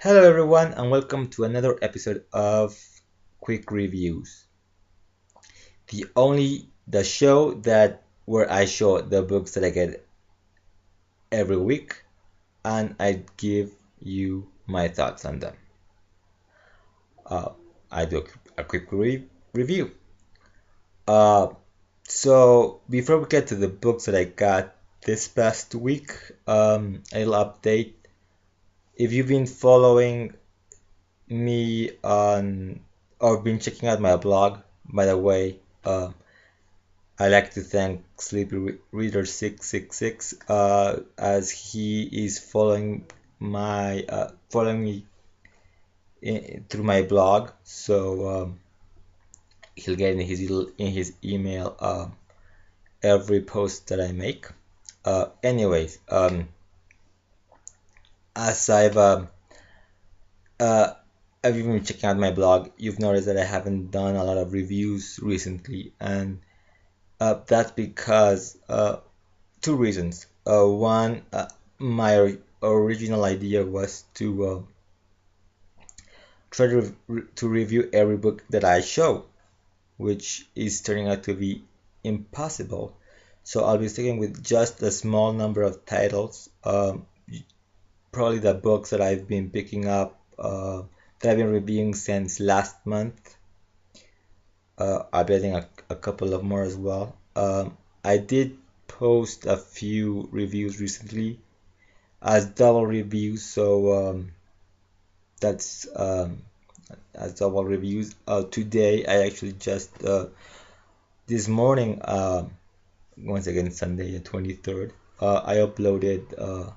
Hello everyone and welcome to another episode of Quick Reviews. The show that where I show the books that I get every week and I give you my thoughts on them. Uh, I do a quick review. Uh, so before we get to the books that I got this past week, I'll update. If you've been following me on or been checking out my blog, by the way, I like to thank Sleepy Reader 666 as he is following me through my blog. So he'll get in his email every post that I make. Anyways, as uh, I've been checking out my blog, you've noticed that I haven't done a lot of reviews recently, and that's because two reasons. One, my original idea was to try to review every book that I show, which is turning out to be impossible. So I'll be sticking with just a small number of titles. Probably the books that I've been picking up, that I've been reviewing since last month. I'll be adding a couple of more as well. I did post a few reviews recently as double reviews, so that's as double reviews. Today I actually just this morning, once again Sunday the 23rd, I uploaded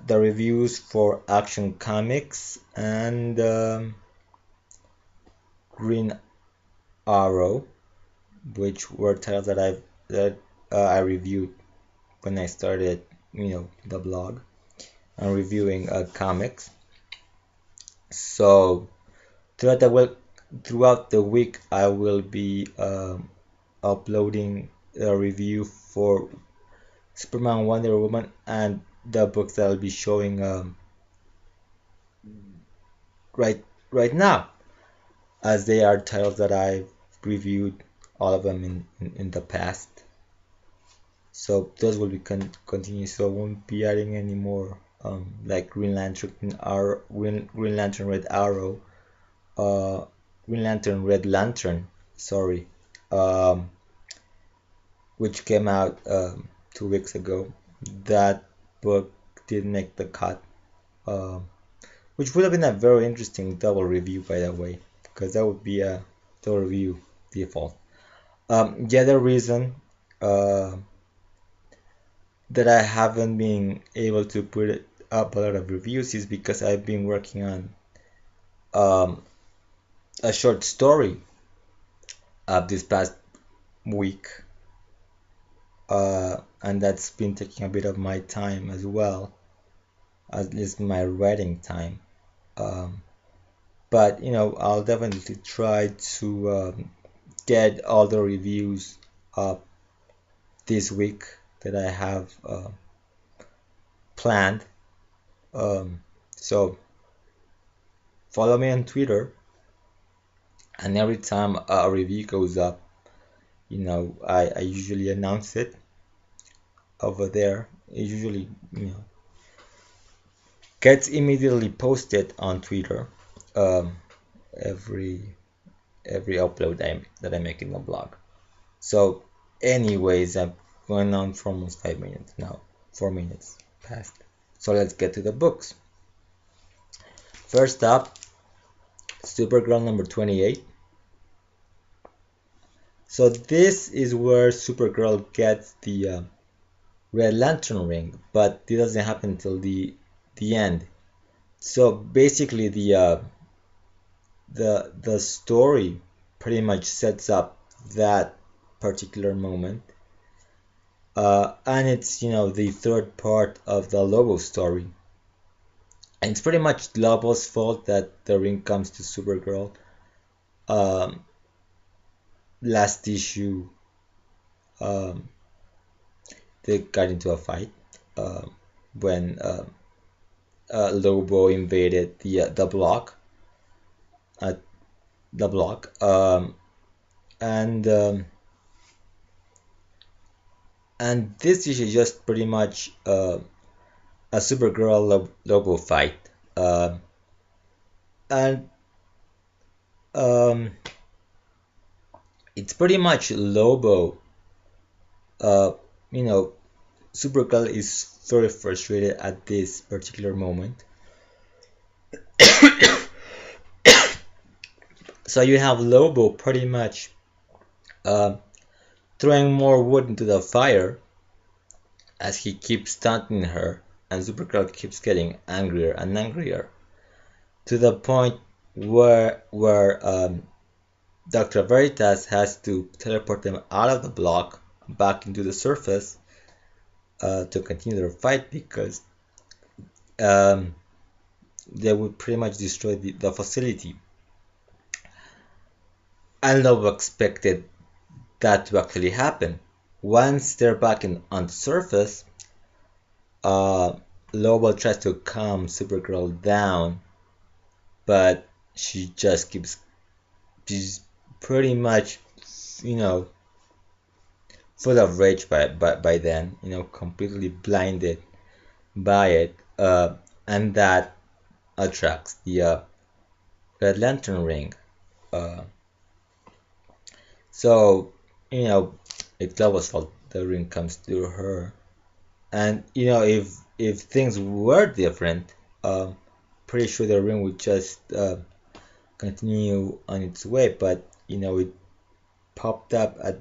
the reviews for Action Comics and Green Arrow, which were titles that I reviewed when I started, the blog and reviewing comics. So throughout the week, I will be uploading a review for Superman, Wonder Woman, and the books that I'll be showing right right now, as they are titles that I've reviewed all of them in the past. So those will be continue. So I won't be adding any more like Green Lantern Red Arrow, uh, Green Lantern Red Lantern, sorry, um, which came out 2 weeks ago. That book didn't make the cut, um, which would have been a very interesting double review, by the way, because that would be a double review default. The other reason uh, that I haven't been able to put up a lot of reviews is because I've been working on um, a short story this past week, and that's been taking a bit of my time as well, at least my writing time. Um, but I'll definitely try to get all the reviews up this week that I have planned. So follow me on Twitter, and every time a review goes up, I usually announce it over there. It usually, gets immediately posted on Twitter. Um, every every upload that I make in the blog. So, anyways, I'm going on for almost 5 minutes now. 4 minutes past. So let's get to the books. First up, Supergirl number 28. So this is where Supergirl gets the Red Lantern ring, but it doesn't happen until the end. So basically, the story pretty much sets up that particular moment, and it's the third part of the Lobo story, and it's pretty much Lobo's fault that the ring comes to Supergirl. Um, Last issue, um, they got into a fight when Lobo invaded the block, uh, the block, and and this is just pretty much a Supergirl Lobo fight, and um, it's pretty much Lobo. Uh, you know, Supergirl is very frustrated at this particular moment. So you have Lobo pretty much uh, throwing more wood into the fire as he keeps taunting her, and Supergirl keeps getting angrier and angrier to the point where Dr. Veritas has to teleport them out of the block back into the surface to continue their fight because um, they would pretty much destroy the facility. And Lobo expected that to actually happen. Once they're back on the surface, Lobo tries to calm Supergirl down, but she just she's pretty much, you know, full of rage by then, completely blinded by it, and that attracts the Red Lantern ring. Uh, so, it's Lobo's fault the ring comes to her. And if things were different, pretty sure the ring would just continue on its way. But it popped up at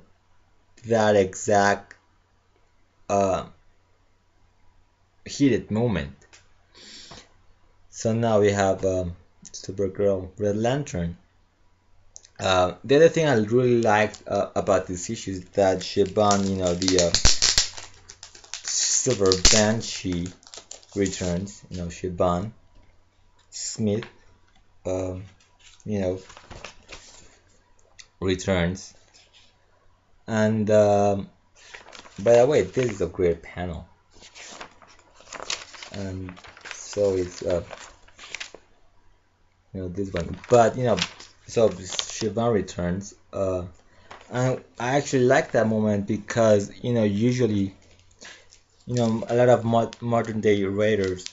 that exact heated moment. So now we have Supergirl, Red Lantern. The other thing I really liked about this issue is that Shiban, the Silver Banshee returns. Shiban Smith, returns. And by the way, this is a great panel. And so it's this one, but so Shivan returns, and I actually like that moment because usually a lot of modern day writers,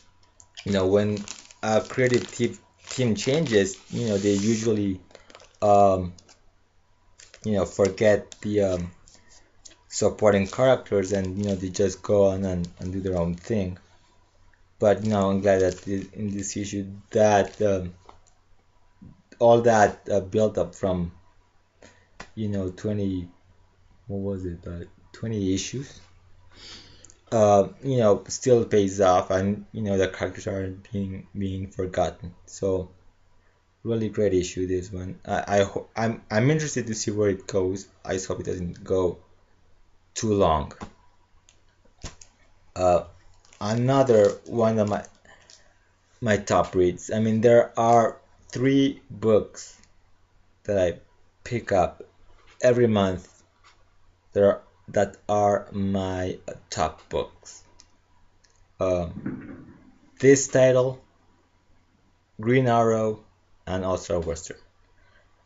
when a creative team changes, they usually forget the supporting characters, and they just go on and do their own thing. But I'm glad that in this issue that all that built up from 20, what was it, 20 issues, still pays off, and the characters aren't being forgotten. So really great issue, this one. I'm interested to see where it goes. I just hope it doesn't go too long. Another one of my top reads. I mean, there are 3 books that I pick up every month that are my top books. This title, Green Arrow, and All-Star Western.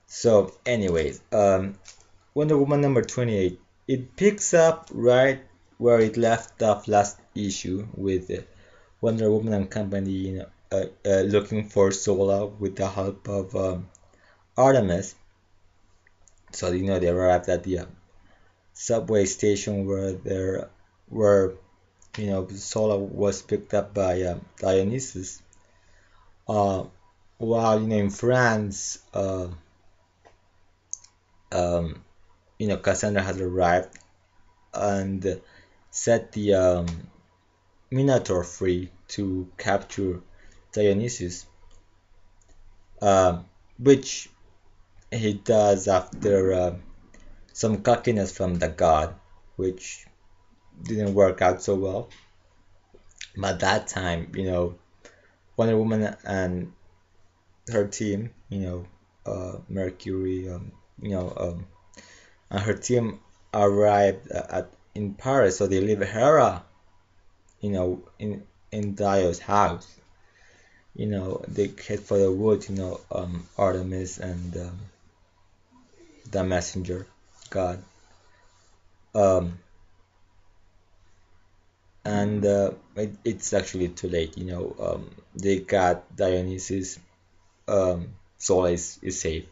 So anyways, Wonder Woman number 28, it picks up right where it left off last issue with Wonder Woman and company looking for Sola with the help of Artemis. So they arrived at the subway station where Sola was picked up by Dionysus. While in France, Cassandra has arrived and set the Minotaur free to capture Dionysus, which he does after some cockiness from the god, which didn't work out so well. But that time, Wonder Woman and her team, Mercury, and her team arrived in Paris, so they leave Hera, in Dio's house. they head for the woods, Artemis and the messenger god. Um, and it's actually too late, they got Dionysus, soul is safe.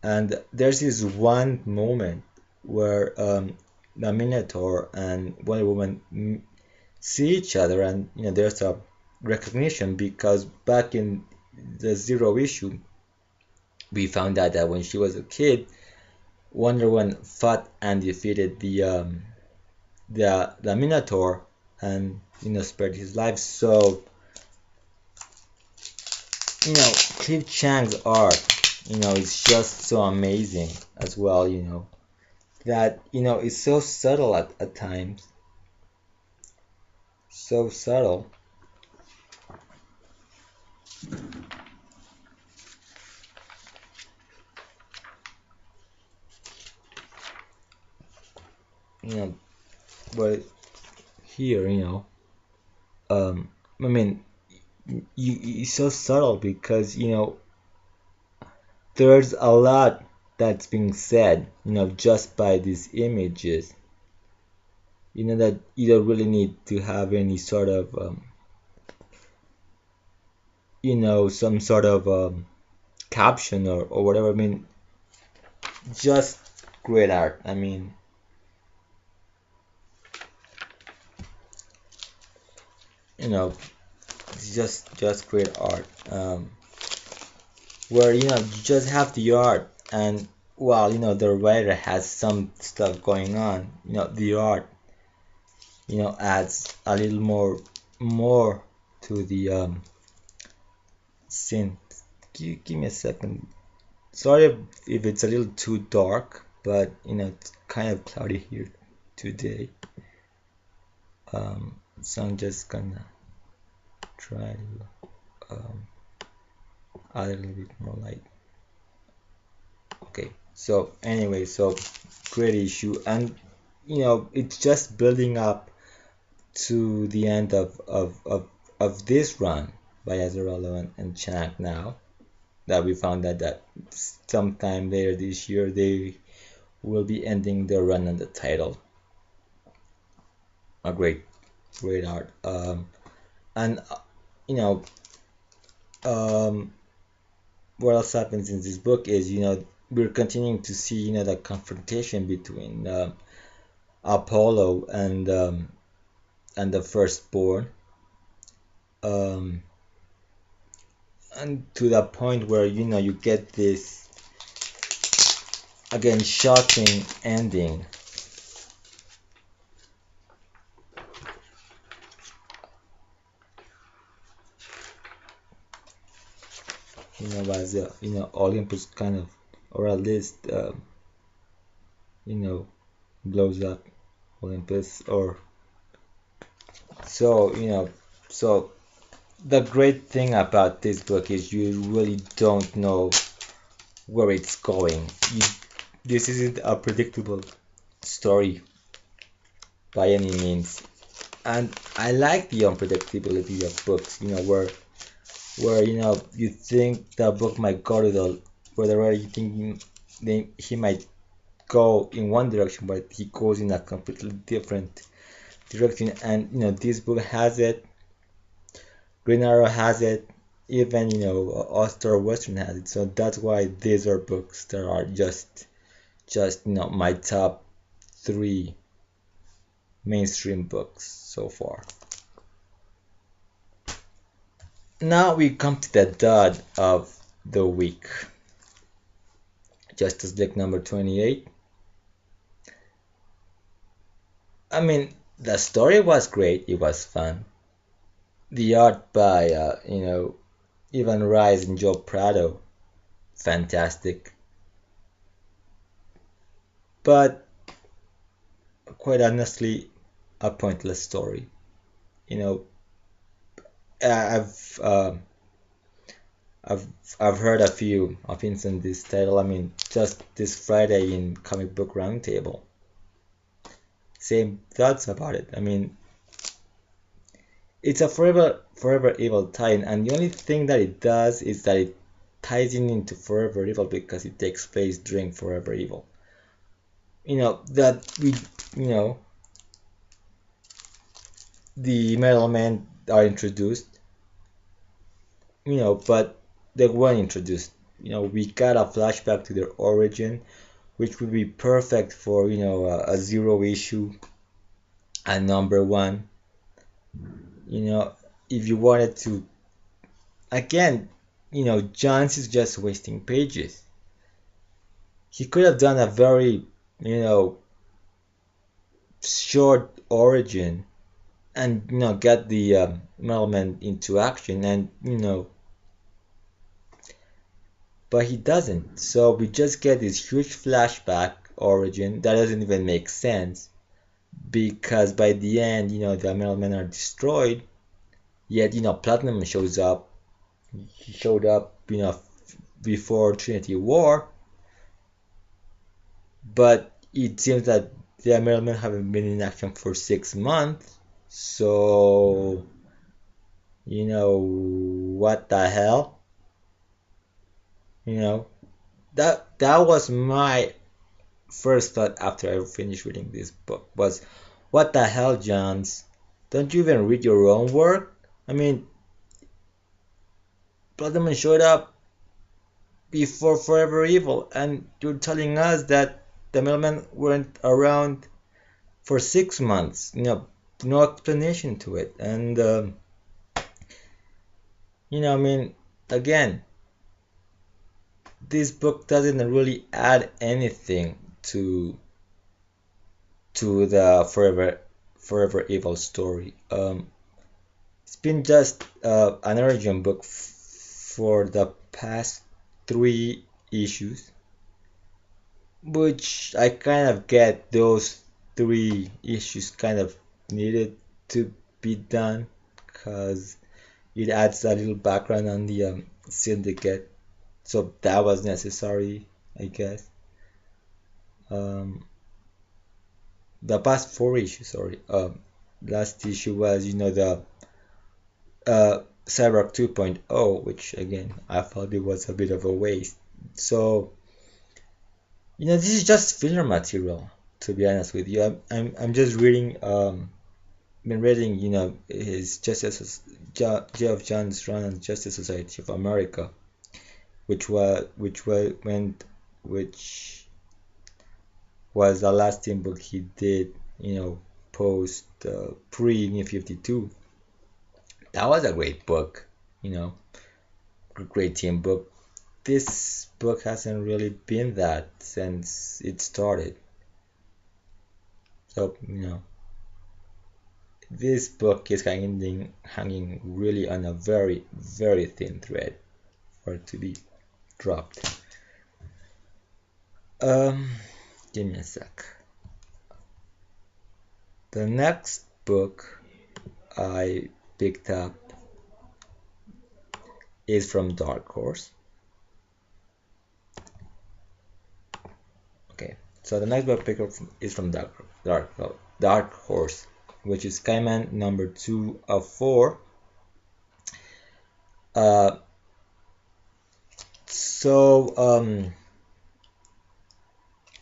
And there's this one moment where the Minotaur and Wonder Woman see each other, and there's a recognition because back in the Zero issue, we found out that when she was a kid, Wonder Woman fought and defeated the Minotaur and spared his life. So Cliff Chang's art, is just so amazing as well. That it's so subtle at times, so subtle. you know but here, I mean, it's so subtle because there's a lot that's being said, just by these images, that you don't really need to have any sort of some sort of caption or whatever. I mean, just great art. I mean, it's just great art. Where you just have the art, and while the writer has some stuff going on, the art adds a little more to the scene. Give me a second. Sorry if it's a little too dark, but it's kind of cloudy here today. So I'm just gonna try to add a little bit more light. Okay, so anyway, so great issue, and it's just building up to the end of this run by Azzarello and Chang. Now that we found that sometime later this year they will be ending their run on the title. A great art. And what else happens in this book is we're continuing to see the confrontation between Apollo and the firstborn, and to the point where you get this again shocking ending. As Olympus kind of, or at least blows up Olympus, or so so the great thing about this book is you really don't know where it's going. This isn't a predictable story by any means, and I like the unpredictability of books, where you think the book might go to where the writer, you think he might go in one direction, but he goes in a completely different direction. And this book has it, Green Arrow has it, even All-Star Western has it. So that's why these are books that are just my top 3 mainstream books so far. Now we come to the dud of the week. Justice League number 28. I mean, the story was great, it was fun. The art by Ivan Reis and Joe Prado, fantastic. But quite honestly, a pointless story. I've heard a few opinions on this title. I mean, just this Friday in Comic Book Roundtable, same thoughts about it. I mean, it's a forever evil tie-in, and the only thing that it does is that it ties in into Forever Evil because it takes place during Forever Evil. That we, you know, the Metal Men are introduced, but they weren't introduced. We got a flashback to their origin, which would be perfect for, a zero issue and number one. If you wanted to, again, Johns is just wasting pages. He could have done a very, short origin and, get the Metal Men into action and, but he doesn't. So we just get this huge flashback origin that doesn't even make sense because by the end, the Metal Men are destroyed. Yet, Platinum shows up. He showed up, before Trinity War. But it seems that the Metal Men haven't been in action for 6 months. So, what the hell? That was my first thought after I finished reading this book was, what the hell, Johns? Don't you even read your own work? I mean, Bloodman showed up before Forever Evil, and you're telling us that the Metal weren't around for 6 months. No explanation to it. And, again, this book doesn't really add anything to the Forever Evil story. It's been just an origin book for the past 3 issues, which I kind of get those 3 issues kind of needed to be done because it adds a little background on the Syndicate. So that was necessary, I guess. The past 4 issues, sorry. Last issue was, the Cyborg 2.0, which again, I thought it was a bit of a waste. So, this is just filler material, to be honest with you. I'm just reading, been reading, his Geoff Johns' run on Justice Society of America, which was the last team book he did, post pre-New 52. That was a great book, a great team book. This book hasn't really been that since it started. So, this book is hanging really on a very, very thin thread for it to be dropped. Give me a sec. The next book I picked up is from Dark Horse. Okay, so the next book I picked up is from Dark Horse, which is Skyman number 2 of 4.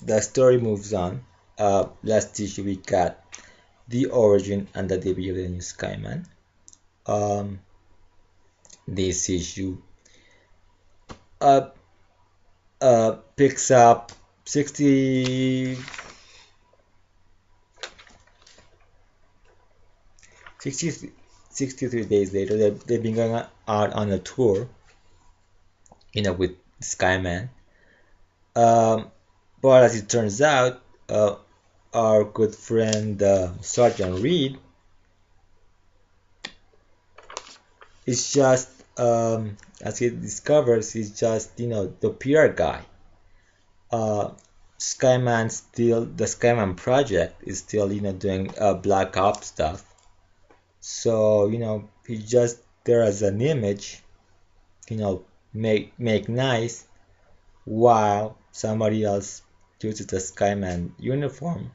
The story moves on. Last issue we got the origin and the debut of the new Skyman. This issue picks up 63 days later. They've been going out on a tour, with Skyman. But as it turns out, our good friend Sergeant Reed is just, as he discovers, he's just, the PR guy. The Skyman project is still, doing Black Ops stuff. So, he's just there as an image, make nice, while somebody else uses the Skyman uniform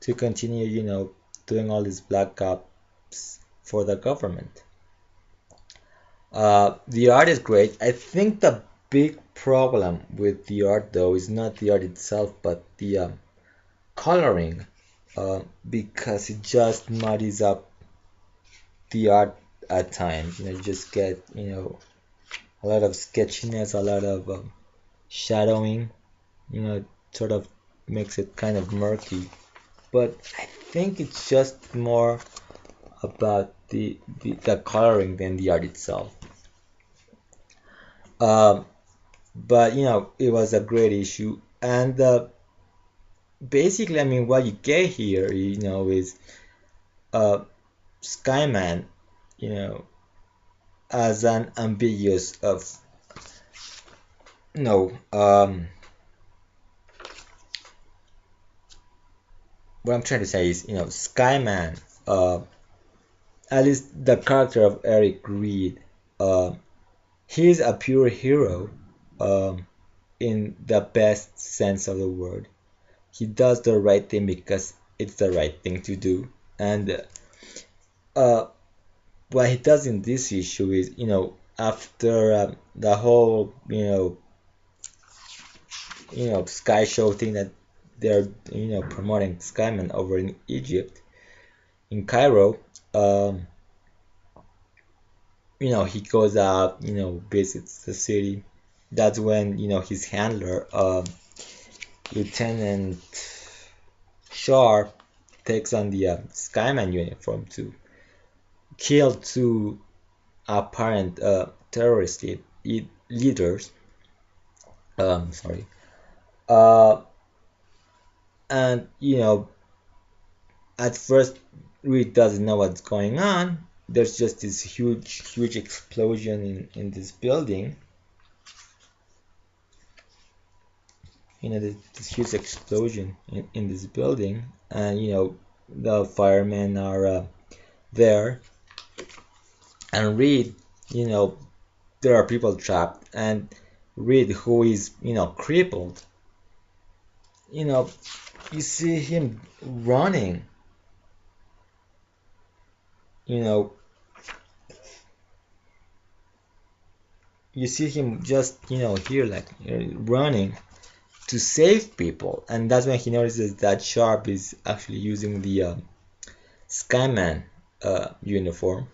to continue, doing all these Black Ops for the government. The art is great. I think the big problem with the art, though, is not the art itself, but the coloring, because it just muddies up the art at times. You just get, a lot of sketchiness, a lot of shadowing, sort of makes it kind of murky. But I think it's just more about the coloring than the art itself. But it was a great issue, and basically, I mean, what you get here, is Skyman, as an ambiguous of no, what I'm trying to say is, Skyman, at least the character of Eric Reed, he's a pure hero, in the best sense of the word. He does the right thing because it's the right thing to do, and what he does in this issue is, after the whole, Sky Show thing that they're, promoting Skyman over in Egypt, in Cairo, he goes out, visits the city. That's when, his handler, Lieutenant Sharp, takes on the Skyman uniform to kill two apparent terrorist leaders. Sorry. And at first Reed doesn't know what's going on. There's just this huge explosion in this building. This huge explosion in this building, and the firemen are there, and Reed, there are people trapped, and Reed, who is crippled, you see him running, you see him just here, like, running to save people, and that's when he notices that Sharp is actually using the Skyman uniform.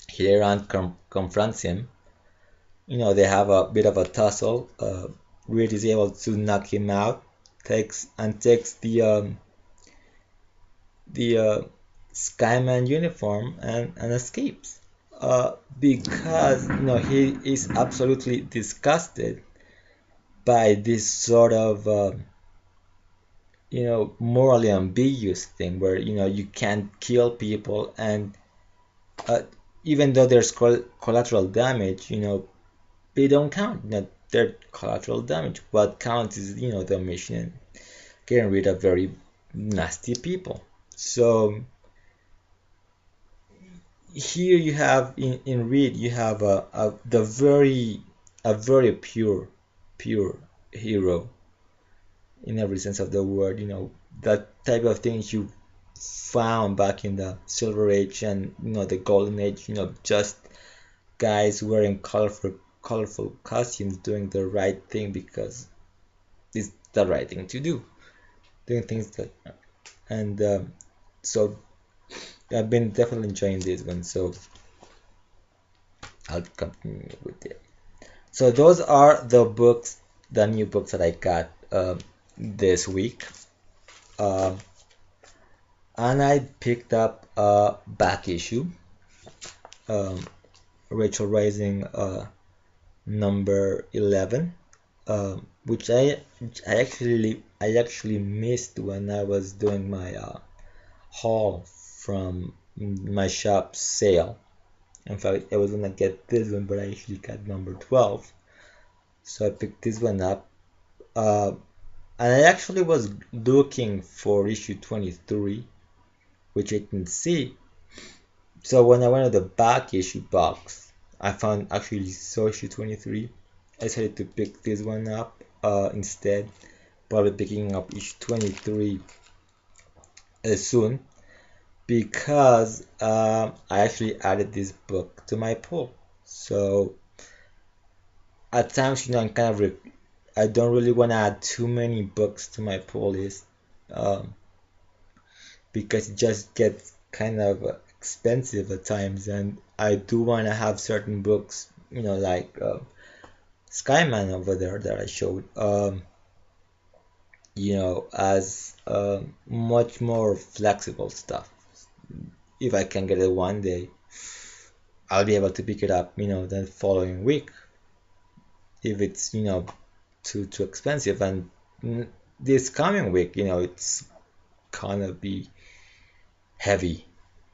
He later on confronts him. They have a bit of a tussle. Reed is able to knock him out, takes the Skyman uniform and escapes. Because he is absolutely disgusted by this sort of morally ambiguous thing where you can't kill people, and even though there's collateral damage, they don't count. They're collateral damage. What counts is the mission, getting rid of very nasty people. So here you have in Reed, you have a very pure hero in every sense of the word. That type of things you found back in the Silver Age and the Golden Age. Just guys wearing colorful costumes doing the right thing because it's the right thing to do, doing things that, and so I've been definitely enjoying this one, so I'll continue with it. So those are the new books that I got this week, and I picked up a back issue, Rachel Rising number 11, which I actually missed when I was doing my haul from my shop sale. In fact, I was gonna get this one, but I actually got number 12, so I picked this one up. And I actually was looking for issue 23, which I didn't see. So when I went to the back issue box, I found actually saw issue 23. I decided to pick this one up instead, probably picking up issue 23 soon. because I actually added this book to my pool. So at times, I'm kind of I don't really want to add too many books to my pull list, um, because it just gets kind of expensive at times, and I do want to have certain books, like Skyman over there that I showed, as much more flexible stuff. If I can get it one day, I'll be able to pick it up, the following week. If it's, too expensive, and this coming week, it's gonna be heavy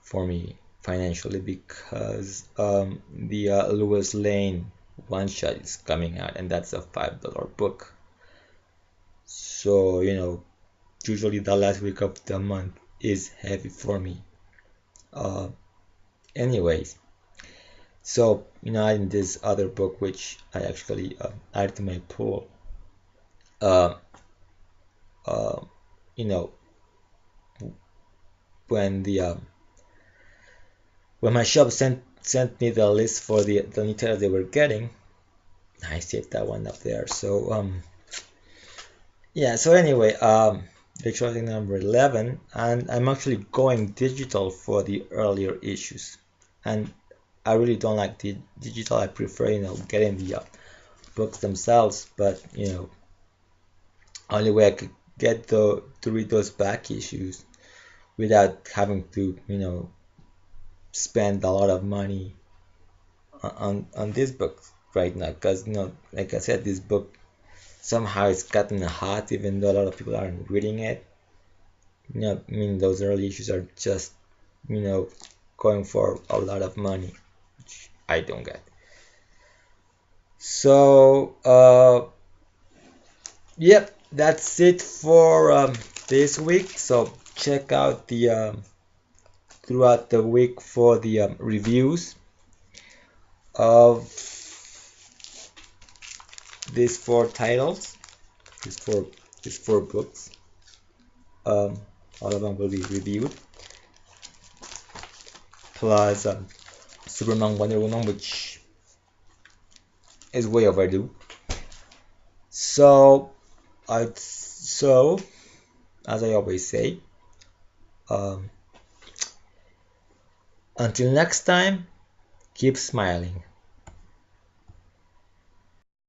for me financially because the Lewis Lane one shot is coming out, and that's a $5 book. So, usually the last week of the month is heavy for me. Uh, Anyways, so, in this other book, which I actually added to my pool, uh, uh, you know, when the when my shop sent me the list for the new titles they were getting, I saved that one up there. So yeah. So anyway, electronic number 11, and I'm actually going digital for the earlier issues, and I really don't like the digital. I prefer getting the books themselves, but only way I could get to read those back issues without having to spend a lot of money on this book right now, because like I said, this book somehow it's gotten hot even though a lot of people aren't reading it. I mean, those early issues are just going for a lot of money, which I don't get. So yep, that's it for this week. So check out the throughout the week for the reviews of these four titles, these four books. All of them will be reviewed, plus Superman Wonder Woman, which is way overdue. So as I always say, until next time, keep smiling.